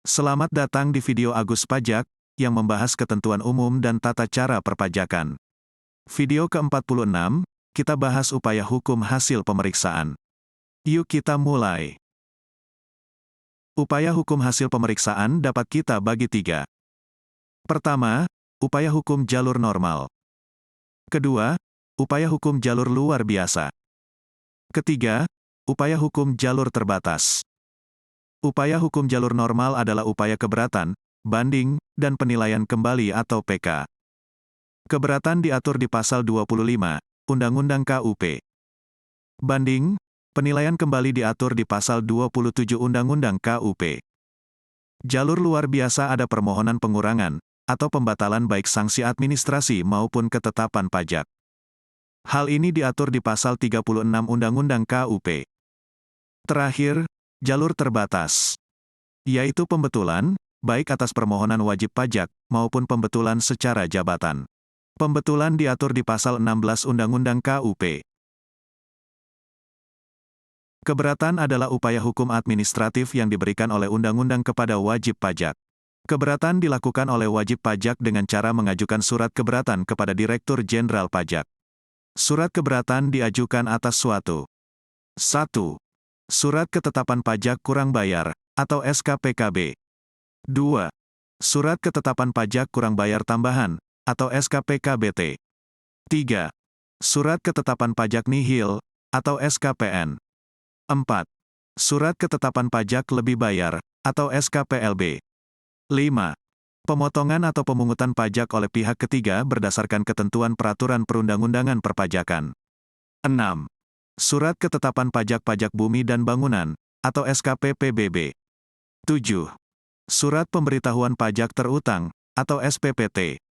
Selamat datang di video Agus Pajak, yang membahas ketentuan umum dan tata cara perpajakan. Video ke-46, kita bahas upaya hukum hasil pemeriksaan. Yuk kita mulai. Upaya hukum hasil pemeriksaan dapat kita bagi 3. Pertama, upaya hukum jalur normal. Kedua, upaya hukum jalur luar biasa. Ketiga, upaya hukum jalur terbatas. Upaya hukum jalur normal adalah upaya keberatan, banding, dan penilaian kembali atau PK. Keberatan diatur di pasal 25, Undang-Undang KUP. Banding, penilaian kembali diatur di pasal 27 Undang-Undang KUP. Jalur luar biasa ada permohonan pengurangan, atau pembatalan baik sanksi administrasi maupun ketetapan pajak. Hal ini diatur di pasal 36 Undang-Undang KUP. Terakhir, jalur terbatas, yaitu pembetulan, baik atas permohonan wajib pajak, maupun pembetulan secara jabatan. Pembetulan diatur di pasal 16 Undang-Undang KUP. Keberatan adalah upaya hukum administratif yang diberikan oleh undang-undang kepada wajib pajak. Keberatan dilakukan oleh wajib pajak dengan cara mengajukan surat keberatan kepada Direktur Jenderal Pajak. Surat keberatan diajukan atas suatu 1. Surat ketetapan pajak kurang bayar, atau SKPKB. 2. Surat ketetapan pajak kurang bayar tambahan, atau SKPKBT. 3. Surat ketetapan pajak nihil, atau SKPN. 4. Surat ketetapan pajak lebih bayar, atau SKPLB. 5. Pemotongan atau pemungutan pajak oleh pihak ketiga berdasarkan ketentuan peraturan perundang-undangan perpajakan. 6. Surat ketetapan pajak bumi dan bangunan, atau SKP-PBB. 7. Surat pemberitahuan pajak terutang, atau SPPT.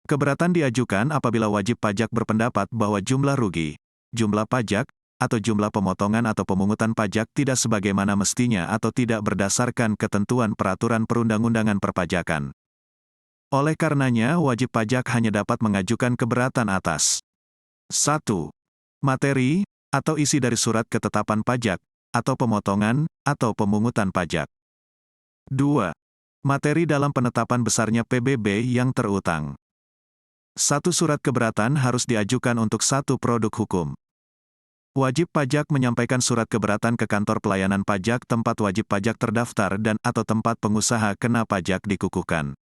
Keberatan diajukan apabila wajib pajak berpendapat bahwa jumlah rugi, jumlah pajak, atau jumlah pemotongan atau pemungutan pajak tidak sebagaimana mestinya atau tidak berdasarkan ketentuan peraturan perundang-undangan perpajakan. Oleh karenanya, wajib pajak hanya dapat mengajukan keberatan atas 1. Materi, atau isi dari surat ketetapan pajak, atau pemotongan, atau pemungutan pajak. 2. Materi dalam penetapan besarnya PBB yang terutang. 1 surat keberatan harus diajukan untuk 1 produk hukum. Wajib pajak menyampaikan surat keberatan ke kantor pelayanan pajak tempat wajib pajak terdaftar dan atau tempat pengusaha kena pajak dikukuhkan.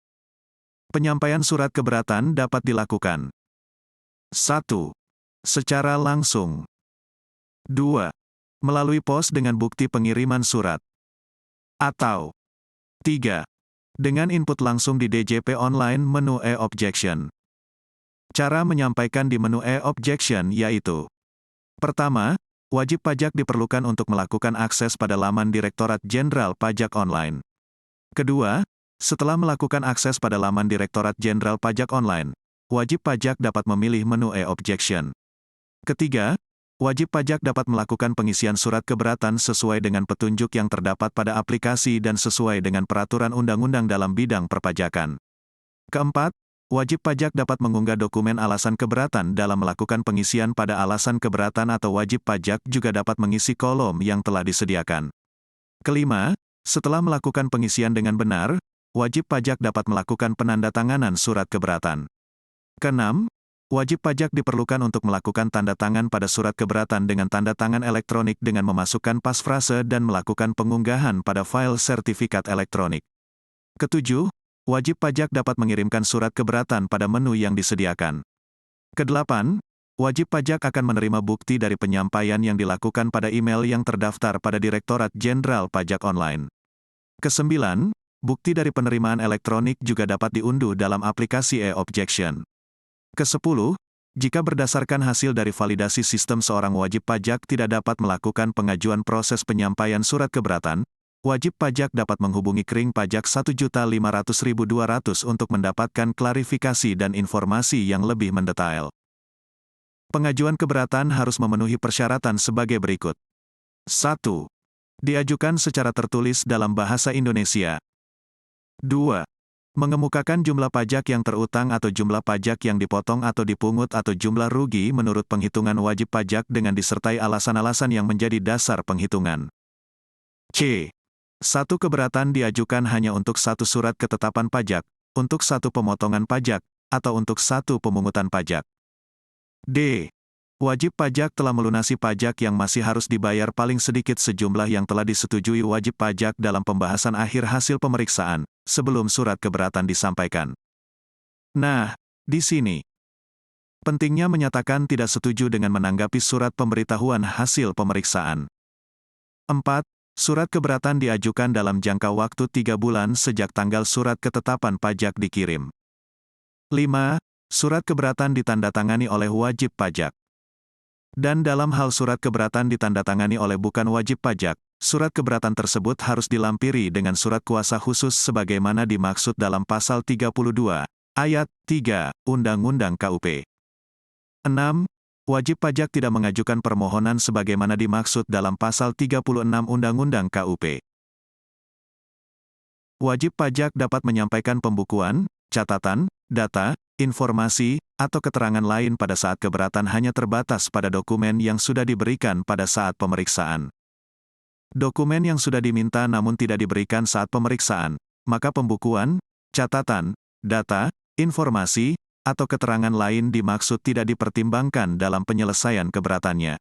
Penyampaian surat keberatan dapat dilakukan 1. Secara langsung. 2. Melalui pos dengan bukti pengiriman surat. Atau 3. Dengan input langsung di DJP online menu e-objection. Cara menyampaikan di menu e-objection yaitu: pertama, wajib pajak diperlukan untuk melakukan akses pada laman Direktorat Jenderal Pajak Online. Kedua, setelah melakukan akses pada laman Direktorat Jenderal Pajak Online, wajib pajak dapat memilih menu e-objection. Ketiga, wajib pajak dapat melakukan pengisian surat keberatan sesuai dengan petunjuk yang terdapat pada aplikasi dan sesuai dengan peraturan undang-undang dalam bidang perpajakan. Keempat, wajib pajak dapat mengunggah dokumen alasan keberatan dalam melakukan pengisian pada alasan keberatan atau wajib pajak juga dapat mengisi kolom yang telah disediakan. Kelima, setelah melakukan pengisian dengan benar, wajib pajak dapat melakukan penandatanganan surat keberatan. Keenam, wajib pajak diperlukan untuk melakukan tanda tangan pada surat keberatan dengan tanda tangan elektronik dengan memasukkan pasfrase dan melakukan pengunggahan pada file sertifikat elektronik. Ketujuh, wajib pajak dapat mengirimkan surat keberatan pada menu yang disediakan. Kedelapan, wajib pajak akan menerima bukti dari penyampaian yang dilakukan pada email yang terdaftar pada Direktorat Jenderal Pajak Online. Kesembilan, bukti dari penerimaan elektronik juga dapat diunduh dalam aplikasi e-objection. Ke-10, jika berdasarkan hasil dari validasi sistem seorang wajib pajak tidak dapat melakukan pengajuan proses penyampaian surat keberatan, wajib pajak dapat menghubungi Kering Pajak 1.500.200 untuk mendapatkan klarifikasi dan informasi yang lebih mendetail. Pengajuan keberatan harus memenuhi persyaratan sebagai berikut. 1. Diajukan secara tertulis dalam bahasa Indonesia. 2. Mengemukakan jumlah pajak yang terutang atau jumlah pajak yang dipotong atau dipungut atau jumlah rugi menurut penghitungan wajib pajak dengan disertai alasan-alasan yang menjadi dasar penghitungan. C. Satu keberatan diajukan hanya untuk satu surat ketetapan pajak, untuk satu pemotongan pajak, atau untuk satu pemungutan pajak. D. Wajib pajak telah melunasi pajak yang masih harus dibayar paling sedikit sejumlah yang telah disetujui wajib pajak dalam pembahasan akhir hasil pemeriksaan, sebelum surat keberatan disampaikan. Nah, di sini, pentingnya menyatakan tidak setuju dengan menanggapi surat pemberitahuan hasil pemeriksaan. 4. Surat keberatan diajukan dalam jangka waktu 3 bulan sejak tanggal surat ketetapan pajak dikirim. 5. Surat keberatan ditandatangani oleh wajib pajak. Dan dalam hal surat keberatan ditandatangani oleh bukan wajib pajak, surat keberatan tersebut harus dilampiri dengan surat kuasa khusus sebagaimana dimaksud dalam pasal 32, ayat 3, Undang-Undang KUP. 6. Wajib pajak tidak mengajukan permohonan sebagaimana dimaksud dalam pasal 36 Undang-Undang KUP. Wajib pajak dapat menyampaikan pembukuan, catatan, data, informasi, atau keterangan lain pada saat keberatan hanya terbatas pada dokumen yang sudah diberikan pada saat pemeriksaan. Dokumen yang sudah diminta namun tidak diberikan saat pemeriksaan, maka pembukuan, catatan, data, informasi, atau keterangan lain dimaksud tidak dipertimbangkan dalam penyelesaian keberatannya.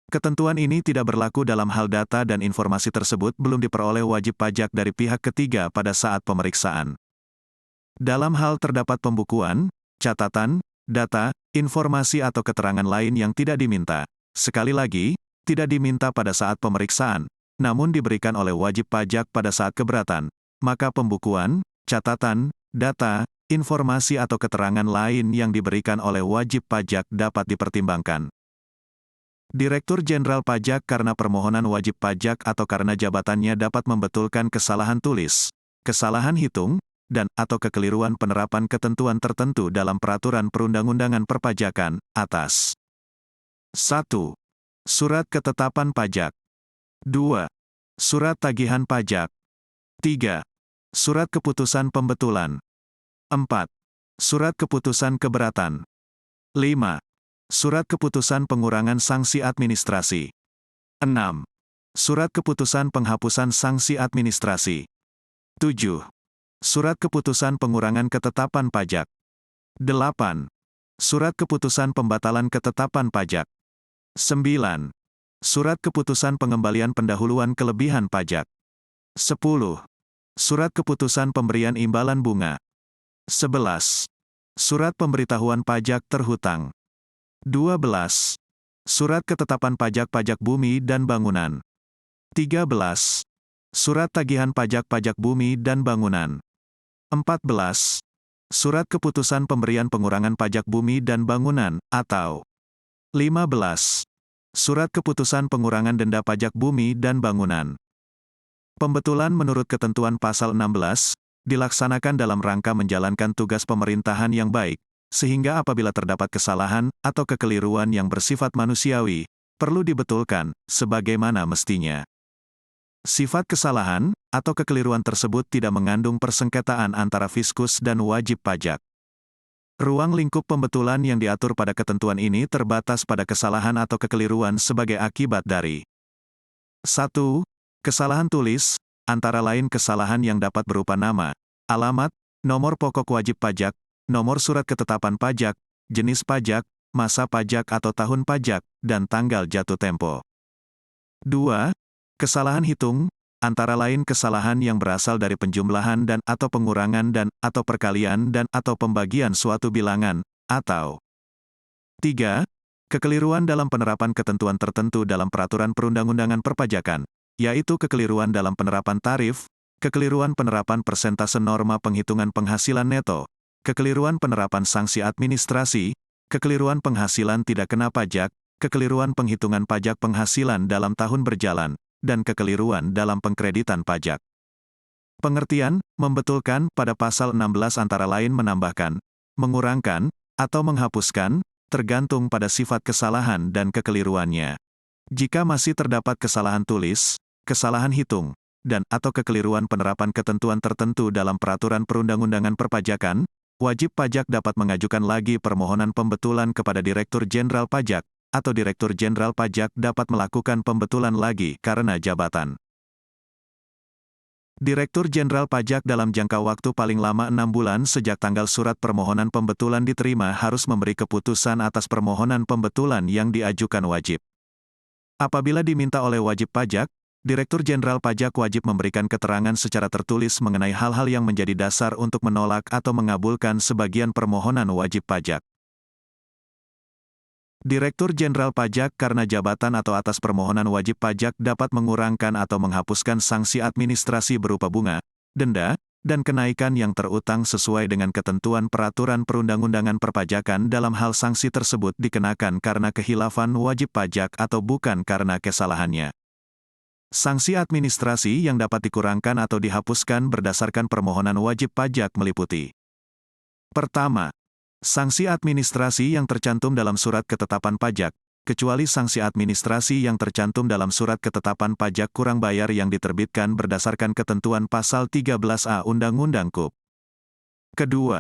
Ketentuan ini tidak berlaku dalam hal data dan informasi tersebut belum diperoleh wajib pajak dari pihak ketiga pada saat pemeriksaan. Dalam hal terdapat pembukuan, catatan, data, informasi atau keterangan lain yang tidak diminta, sekali lagi, tidak diminta pada saat pemeriksaan, namun diberikan oleh wajib pajak pada saat keberatan, maka pembukuan, catatan, data, informasi atau keterangan lain yang diberikan oleh wajib pajak dapat dipertimbangkan. Direktur Jenderal Pajak karena permohonan wajib pajak atau karena jabatannya dapat membetulkan kesalahan tulis, kesalahan hitung, dan atau kekeliruan penerapan ketentuan tertentu dalam peraturan perundang-undangan perpajakan, atas. 1. Surat ketetapan pajak. 2. Surat tagihan pajak. 3. Surat keputusan pembetulan. 4. Surat keputusan keberatan. 5. Surat keputusan pengurangan sanksi administrasi. 6. Surat keputusan penghapusan sanksi administrasi. 7. Surat keputusan pengurangan ketetapan pajak. 8. Surat keputusan pembatalan ketetapan pajak. 9. Surat keputusan pengembalian pendahuluan kelebihan pajak. 10. Surat keputusan pemberian imbalan bunga. 11. Surat pemberitahuan pajak terhutang. 12. Surat ketetapan pajak bumi dan bangunan. 13. Surat tagihan pajak bumi dan bangunan. 14. Surat keputusan pemberian pengurangan pajak bumi dan bangunan, atau 15. Surat keputusan pengurangan denda pajak bumi dan bangunan. Pembetulan menurut ketentuan pasal 16, dilaksanakan dalam rangka menjalankan tugas pemerintahan yang baik, sehingga apabila terdapat kesalahan atau kekeliruan yang bersifat manusiawi, perlu dibetulkan, sebagaimana mestinya. Sifat kesalahan atau kekeliruan tersebut tidak mengandung persengketaan antara fiskus dan wajib pajak. Ruang lingkup pembetulan yang diatur pada ketentuan ini terbatas pada kesalahan atau kekeliruan sebagai akibat dari 1. Kesalahan tulis, antara lain kesalahan yang dapat berupa nama, alamat, nomor pokok wajib pajak, nomor surat ketetapan pajak, jenis pajak, masa pajak atau tahun pajak, dan tanggal jatuh tempo. 2. Kesalahan hitung, antara lain kesalahan yang berasal dari penjumlahan dan atau pengurangan dan atau perkalian dan atau pembagian suatu bilangan, atau 3. Kekeliruan dalam penerapan ketentuan tertentu dalam peraturan perundang-undangan perpajakan, yaitu kekeliruan dalam penerapan tarif, kekeliruan penerapan persentase norma penghitungan penghasilan neto, kekeliruan penerapan sanksi administrasi, kekeliruan penghasilan tidak kena pajak, kekeliruan penghitungan pajak penghasilan dalam tahun berjalan, dan kekeliruan dalam pengkreditan pajak. Pengertian, membetulkan pada pasal 16 antara lain menambahkan, mengurangkan, atau menghapuskan, tergantung pada sifat kesalahan dan kekeliruannya. Jika masih terdapat kesalahan tulis, kesalahan hitung, dan atau kekeliruan penerapan ketentuan tertentu dalam peraturan perundang-undangan perpajakan, wajib pajak dapat mengajukan lagi permohonan pembetulan kepada Direktur Jenderal Pajak, atau Direktur Jenderal Pajak dapat melakukan pembetulan lagi karena jabatan. Direktur Jenderal Pajak dalam jangka waktu paling lama 6 bulan sejak tanggal surat permohonan pembetulan diterima harus memberi keputusan atas permohonan pembetulan yang diajukan wajib. Apabila diminta oleh wajib pajak, Direktur Jenderal Pajak wajib memberikan keterangan secara tertulis mengenai hal-hal yang menjadi dasar untuk menolak atau mengabulkan sebagian permohonan wajib pajak. Direktur Jenderal Pajak karena jabatan atau atas permohonan wajib pajak dapat mengurangkan atau menghapuskan sanksi administrasi berupa bunga, denda, dan kenaikan yang terutang sesuai dengan ketentuan peraturan perundang-undangan perpajakan dalam hal sanksi tersebut dikenakan karena khilafan wajib pajak atau bukan karena kesalahannya. Sanksi administrasi yang dapat dikurangkan atau dihapuskan berdasarkan permohonan wajib pajak meliputi: pertama, sanksi administrasi yang tercantum dalam surat ketetapan pajak, kecuali sanksi administrasi yang tercantum dalam surat ketetapan pajak kurang bayar yang diterbitkan berdasarkan ketentuan pasal 13A Undang-Undang KUP. Kedua,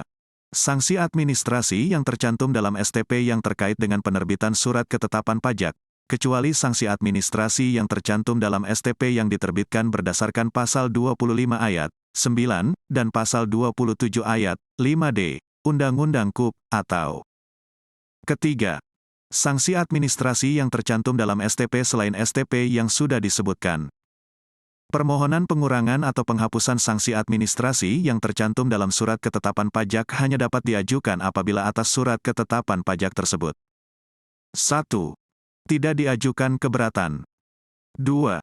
sanksi administrasi yang tercantum dalam STP yang terkait dengan penerbitan surat ketetapan pajak, kecuali sanksi administrasi yang tercantum dalam STP yang diterbitkan berdasarkan pasal 25 ayat 9 dan pasal 27 ayat 5D Undang-Undang KUP, atau ketiga, sanksi administrasi yang tercantum dalam STP selain STP yang sudah disebutkan. Permohonan pengurangan atau penghapusan sanksi administrasi yang tercantum dalam surat ketetapan pajak hanya dapat diajukan apabila atas surat ketetapan pajak tersebut: 1. Tidak diajukan keberatan. 2.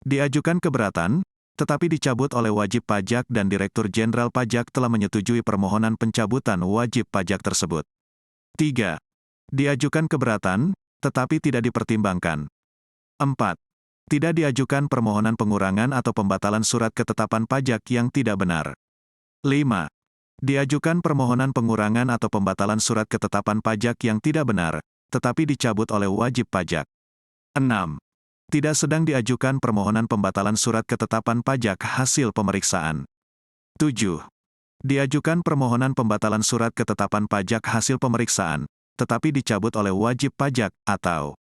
Diajukan keberatan, tetapi dicabut oleh wajib pajak dan Direktur Jenderal Pajak telah menyetujui permohonan pencabutan wajib pajak tersebut. 3. Diajukan keberatan, tetapi tidak dipertimbangkan. 4. Tidak diajukan permohonan pengurangan atau pembatalan surat ketetapan pajak yang tidak benar. 5. Diajukan permohonan pengurangan atau pembatalan surat ketetapan pajak yang tidak benar, tetapi dicabut oleh wajib pajak. 6. Tidak sedang diajukan permohonan pembatalan surat ketetapan pajak hasil pemeriksaan. 7. Diajukan permohonan pembatalan surat ketetapan pajak hasil pemeriksaan, tetapi dicabut oleh wajib pajak, atau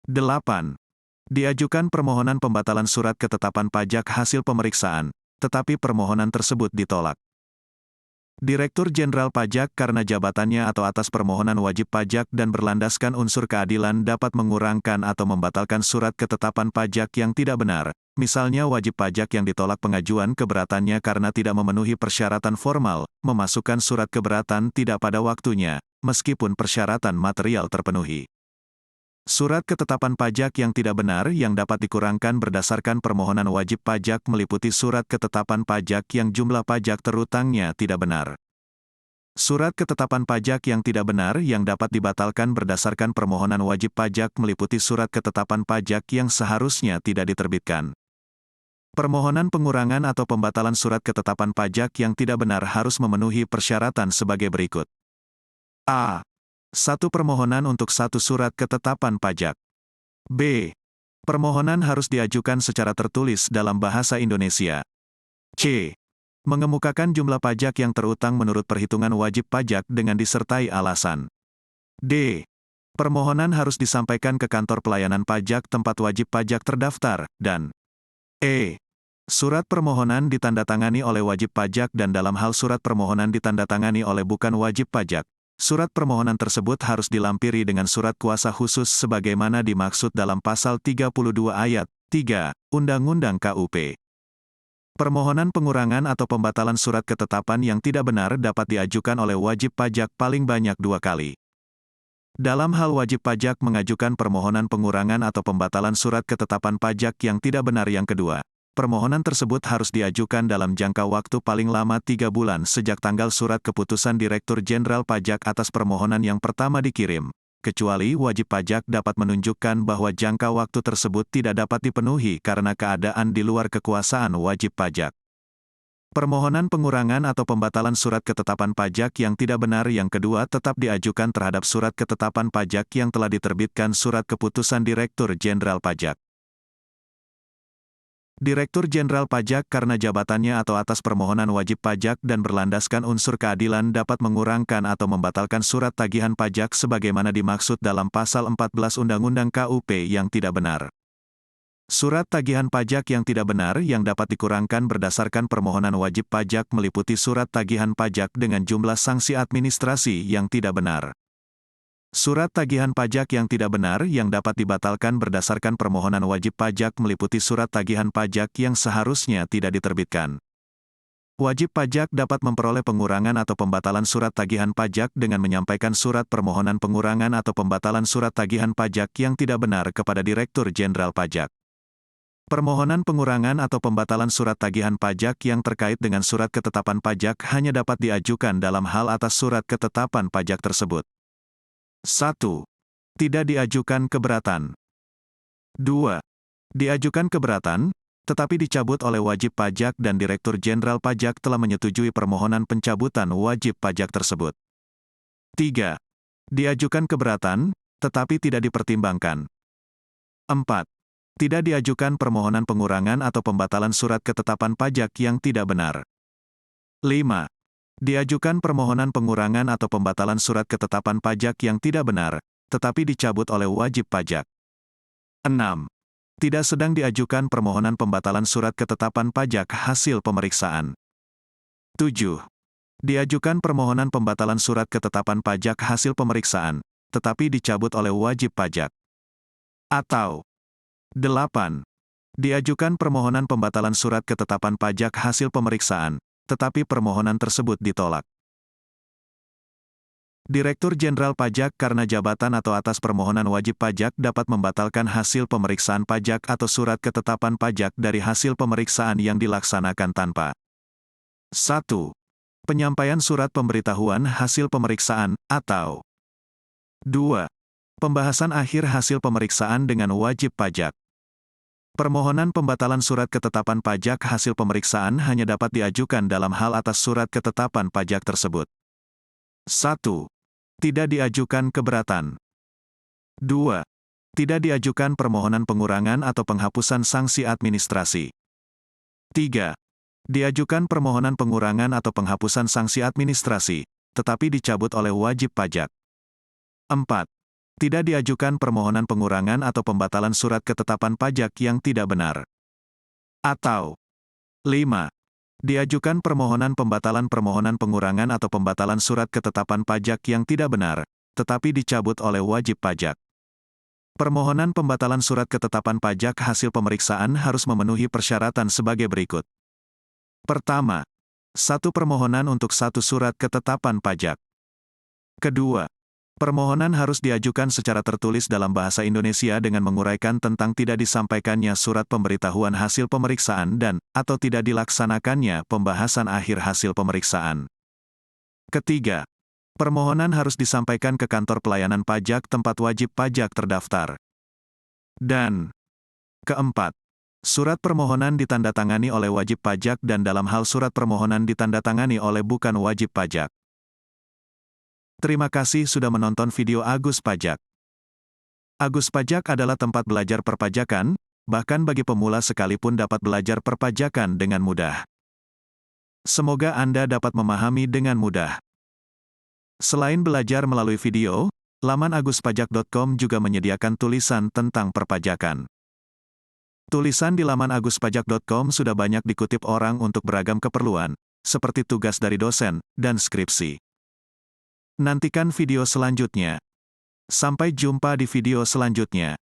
8. Diajukan permohonan pembatalan surat ketetapan pajak hasil pemeriksaan, tetapi permohonan tersebut ditolak. Direktur Jenderal Pajak karena jabatannya atau atas permohonan wajib pajak dan berlandaskan unsur keadilan dapat mengurangkan atau membatalkan surat ketetapan pajak yang tidak benar, misalnya wajib pajak yang ditolak pengajuan keberatannya karena tidak memenuhi persyaratan formal, memasukkan surat keberatan tidak pada waktunya, meskipun persyaratan material terpenuhi. Surat ketetapan pajak yang tidak benar yang dapat dikurangkan berdasarkan permohonan wajib pajak meliputi surat ketetapan pajak yang jumlah pajak terutangnya tidak benar. Surat ketetapan pajak yang tidak benar yang dapat dibatalkan berdasarkan permohonan wajib pajak meliputi surat ketetapan pajak yang seharusnya tidak diterbitkan. Permohonan pengurangan atau pembatalan surat ketetapan pajak yang tidak benar harus memenuhi persyaratan sebagai berikut. A. 1 permohonan untuk 1 surat ketetapan pajak. B. Permohonan harus diajukan secara tertulis dalam bahasa Indonesia. C. Mengemukakan jumlah pajak yang terutang menurut perhitungan wajib pajak dengan disertai alasan. D. Permohonan harus disampaikan ke kantor pelayanan pajak tempat wajib pajak terdaftar, dan E. Surat permohonan ditandatangani oleh wajib pajak dan dalam hal surat permohonan ditandatangani oleh bukan wajib pajak. Surat permohonan tersebut harus dilampiri dengan surat kuasa khusus sebagaimana dimaksud dalam pasal 32 ayat 3 Undang-Undang KUP. Permohonan pengurangan atau pembatalan surat ketetapan yang tidak benar dapat diajukan oleh wajib pajak paling banyak 2 kali. Dalam hal wajib pajak mengajukan permohonan pengurangan atau pembatalan surat ketetapan pajak yang tidak benar yang kedua, permohonan tersebut harus diajukan dalam jangka waktu paling lama 3 bulan sejak tanggal surat keputusan Direktur Jenderal Pajak atas permohonan yang pertama dikirim, kecuali wajib pajak dapat menunjukkan bahwa jangka waktu tersebut tidak dapat dipenuhi karena keadaan di luar kekuasaan wajib pajak. Permohonan pengurangan atau pembatalan surat ketetapan pajak yang tidak benar yang kedua tetap diajukan terhadap surat ketetapan pajak yang telah diterbitkan surat keputusan Direktur Jenderal Pajak. Direktur Jenderal Pajak karena jabatannya atau atas permohonan wajib pajak dan berlandaskan unsur keadilan dapat mengurangkan atau membatalkan surat tagihan pajak sebagaimana dimaksud dalam pasal 14 Undang-Undang KUP yang tidak benar. Surat tagihan pajak yang tidak benar yang dapat dikurangkan berdasarkan permohonan wajib pajak meliputi surat tagihan pajak dengan jumlah sanksi administrasi yang tidak benar. Surat tagihan pajak yang tidak benar yang dapat dibatalkan berdasarkan permohonan wajib pajak meliputi surat tagihan pajak yang seharusnya tidak diterbitkan. Wajib pajak dapat memperoleh pengurangan atau pembatalan surat tagihan pajak dengan menyampaikan surat permohonan pengurangan atau pembatalan surat tagihan pajak yang tidak benar kepada Direktur Jenderal Pajak. Permohonan pengurangan atau pembatalan surat tagihan pajak yang terkait dengan surat ketetapan pajak hanya dapat diajukan dalam hal atas surat ketetapan pajak tersebut. 1. Tidak diajukan keberatan. 2. Diajukan keberatan, tetapi dicabut oleh wajib pajak dan Direktur Jenderal Pajak telah menyetujui permohonan pencabutan wajib pajak tersebut. 3. Diajukan keberatan, tetapi tidak dipertimbangkan. 4. Tidak diajukan permohonan pengurangan atau pembatalan surat ketetapan pajak yang tidak benar. 5. Diajukan permohonan pengurangan atau pembatalan surat ketetapan pajak yang tidak benar, tetapi dicabut oleh wajib pajak. 6. Tidak sedang diajukan permohonan pembatalan surat ketetapan pajak hasil pemeriksaan. 7. Diajukan permohonan pembatalan surat ketetapan pajak hasil pemeriksaan, tetapi dicabut oleh wajib pajak. Atau 8. Diajukan permohonan pembatalan surat ketetapan pajak hasil pemeriksaan, tetapi permohonan tersebut ditolak. Direktur Jenderal Pajak karena jabatan atau atas permohonan wajib pajak dapat membatalkan hasil pemeriksaan pajak atau surat ketetapan pajak dari hasil pemeriksaan yang dilaksanakan tanpa 1. Penyampaian surat pemberitahuan hasil pemeriksaan, atau 2. Pembahasan akhir hasil pemeriksaan dengan wajib pajak. Permohonan pembatalan surat ketetapan pajak hasil pemeriksaan hanya dapat diajukan dalam hal atas surat ketetapan pajak tersebut. 1. Tidak diajukan keberatan. 2. Tidak diajukan permohonan pengurangan atau penghapusan sanksi administrasi. 3. Diajukan permohonan pengurangan atau penghapusan sanksi administrasi, tetapi dicabut oleh wajib pajak. 4. Tidak diajukan permohonan pengurangan atau pembatalan surat ketetapan pajak yang tidak benar. Atau 5. Diajukan permohonan pembatalan permohonan pengurangan atau pembatalan surat ketetapan pajak yang tidak benar, tetapi dicabut oleh wajib pajak. Permohonan pembatalan surat ketetapan pajak hasil pemeriksaan harus memenuhi persyaratan sebagai berikut. Pertama, 1 permohonan untuk 1 surat ketetapan pajak. Kedua, permohonan harus diajukan secara tertulis dalam bahasa Indonesia dengan menguraikan tentang tidak disampaikannya surat pemberitahuan hasil pemeriksaan dan, atau tidak dilaksanakannya pembahasan akhir hasil pemeriksaan. Ketiga, permohonan harus disampaikan ke kantor pelayanan pajak tempat wajib pajak terdaftar. Dan keempat, surat permohonan ditandatangani oleh wajib pajak dan dalam hal surat permohonan ditandatangani oleh bukan wajib pajak. Terima kasih sudah menonton video Agus Pajak. Agus Pajak adalah tempat belajar perpajakan, bahkan bagi pemula sekalipun dapat belajar perpajakan dengan mudah. Semoga Anda dapat memahami dengan mudah. Selain belajar melalui video, laman aguspajak.com juga menyediakan tulisan tentang perpajakan. Tulisan di laman aguspajak.com sudah banyak dikutip orang untuk beragam keperluan, seperti tugas dari dosen dan skripsi. Nantikan video selanjutnya. Sampai jumpa di video selanjutnya.